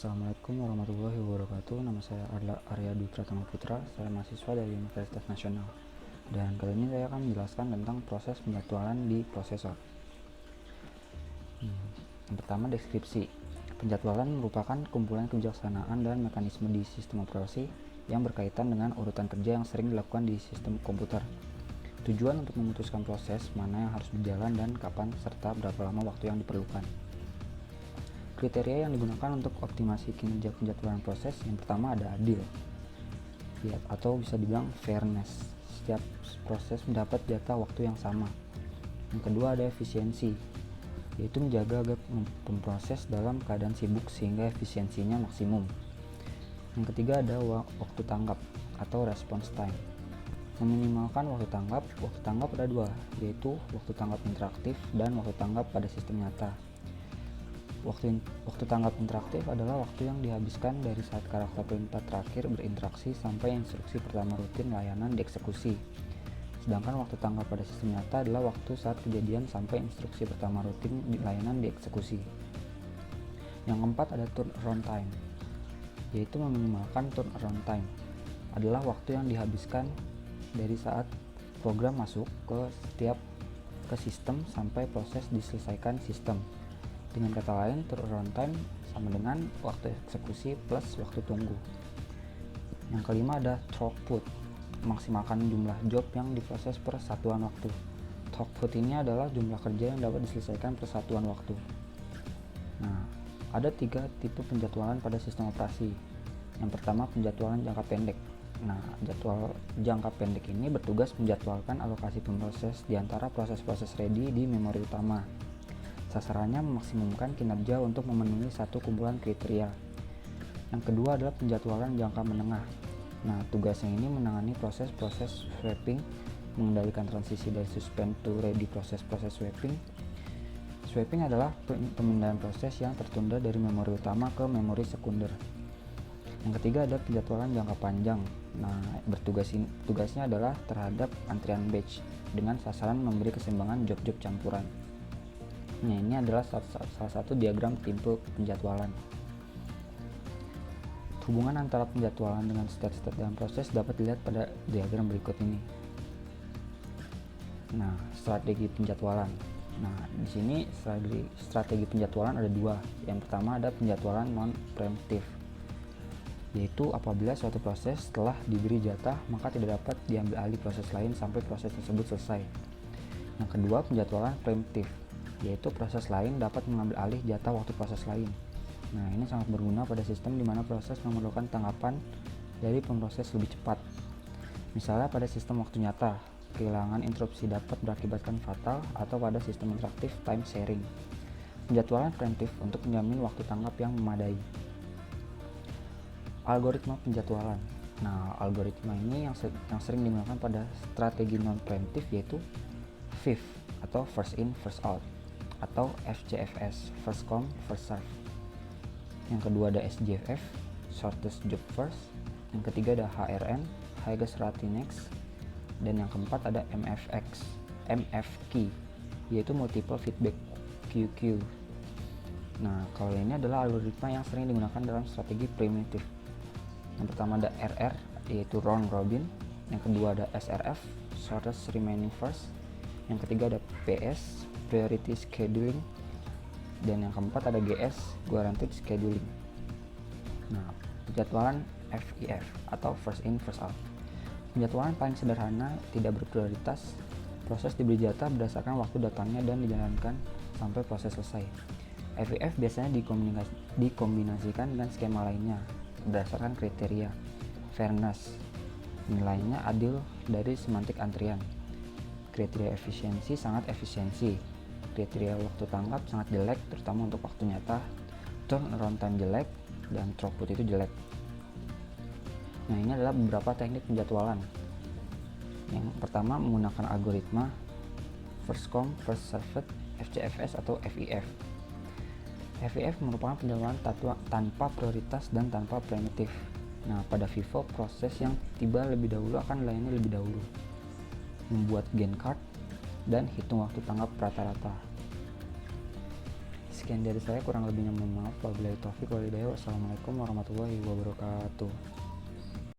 Assalamualaikum warahmatullahi wabarakatuh. Nama saya adalah Arya Dwi Pratama Putra. Saya mahasiswa dari Universitas Nasional. Dan kali ini saya akan menjelaskan tentang proses penjadwalan di prosesor. Yang pertama, deskripsi. Penjadwalan merupakan kumpulan kebijaksanaan dan mekanisme di sistem operasi yang berkaitan dengan urutan kerja yang sering dilakukan di sistem komputer. Tujuan untuk memutuskan proses mana yang harus berjalan dan kapan serta berapa lama waktu yang diperlukan. Kriteria yang digunakan untuk optimasi kinerja penjadwalan proses yang pertama ada adil, atau bisa dibilang fairness. Setiap proses mendapat jatah waktu yang sama. Yang kedua ada efisiensi, yaitu menjaga agar pemproses dalam keadaan sibuk sehingga efisiensinya maksimum. Yang ketiga ada waktu tanggap atau response time. Meminimalkan waktu tanggap ada dua, yaitu waktu tanggap interaktif dan waktu tanggap pada sistem nyata. Waktu tanggap interaktif adalah waktu yang dihabiskan dari saat karakter perintah terakhir berinteraksi sampai instruksi pertama rutin layanan dieksekusi. Sedangkan waktu tanggap pada sistem nyata adalah waktu saat kejadian sampai instruksi pertama rutin layanan dieksekusi. Yang keempat ada turnaround time, yaitu meminimalkan turnaround time adalah waktu yang dihabiskan dari saat program masuk ke sistem sampai proses diselesaikan sistem. Dengan kata lain, turnaround time sama dengan waktu eksekusi plus waktu tunggu. Yang kelima ada throughput, memaksimalkan jumlah job yang diproses per satuan waktu. Throughput ini adalah jumlah kerja yang dapat diselesaikan per satuan waktu. Nah, ada 3 tipe penjadwalan pada sistem operasi. Yang pertama, penjadwalan jangka pendek. Nah, jadwal jangka pendek ini bertugas menjadwalkan alokasi pemroses di antara proses-proses ready di memori utama. Sasarannya memaksimumkan kinerja untuk memenuhi satu kumpulan kriteria. Yang kedua adalah penjadwalan jangka menengah. Nah, tugasnya ini menangani proses-proses swapping, mengendalikan transisi dari suspend to ready proses-proses swapping. Swapping adalah pemindahan proses yang tertunda dari memori utama ke memori sekunder. Yang ketiga ada penjadwalan jangka panjang. Nah, tugasnya adalah terhadap antrian batch dengan sasaran memberi keseimbangan job-job campuran. Nah, ini adalah salah satu diagram tipe penjadwalan. Hubungan antara penjadwalan dengan state-state dalam proses dapat dilihat pada diagram berikut ini. Nah, strategi penjadwalan. Nah, di sini strategi penjadwalan ada 2. Yang pertama ada penjadwalan non-preemptive, yaitu apabila suatu proses telah diberi jatah maka tidak dapat diambil alih proses lain sampai proses tersebut selesai. Yang kedua, penjadwalan preemptive, yaitu proses lain dapat mengambil alih jatah waktu proses lain. Nah, ini sangat berguna pada sistem di mana proses memerlukan tanggapan dari pemroses lebih cepat. Misalnya pada sistem waktu nyata, kehilangan interupsi dapat berakibatkan fatal, atau pada sistem interaktif time sharing. Penjadwalan preemptif untuk menjamin waktu tanggap yang memadai. Algoritma penjadwalan. Nah, algoritma ini yang sering digunakan pada strategi non-preemptif yaitu FIF atau first in first out, atau FJFS, first come first serve. Yang kedua ada SJFF, shortest job first. Yang ketiga ada HRN, highest priority next. Dan yang keempat ada MFQ, yaitu multiple feedback QQ. Nah, kalau ini adalah algoritma yang sering digunakan dalam strategi primitif. Yang pertama ada RR, yaitu round robin. Yang kedua ada SRF, shortest remaining first. Yang ketiga ada PS, priority scheduling. Dan yang keempat ada GS, guaranteed scheduling. Nah, penjadwalan FIF atau first in first out. Penjadwalan paling sederhana, tidak berprioritas. Proses diberi jatah berdasarkan waktu datangnya dan dijalankan sampai proses selesai. FIF biasanya dikombinasikan dengan skema lainnya berdasarkan kriteria fairness, nilainya adil dari semantik antrian. Kriteria efisiensi sangat efisiensi. Kriteria waktu tanggap sangat jelek, terutama untuk waktu nyata. Turnaround time jelek, dan throughput itu jelek. Nah, ini adalah beberapa teknik penjadwalan. Yang pertama menggunakan algoritma first come first served, FJFS atau FIF. FIF merupakan penjadwalan tanpa prioritas dan tanpa primitif. Nah, pada FIFO proses yang tiba lebih dahulu akan dilayani lebih dahulu. Membuat gain card dan hitung waktu tanggap rata-rata. Sekian dari saya, kurang lebihnya mohon maaf. Wabillahi taufiq wal hidayah. Wassalamualaikum warahmatullahi wabarakatuh.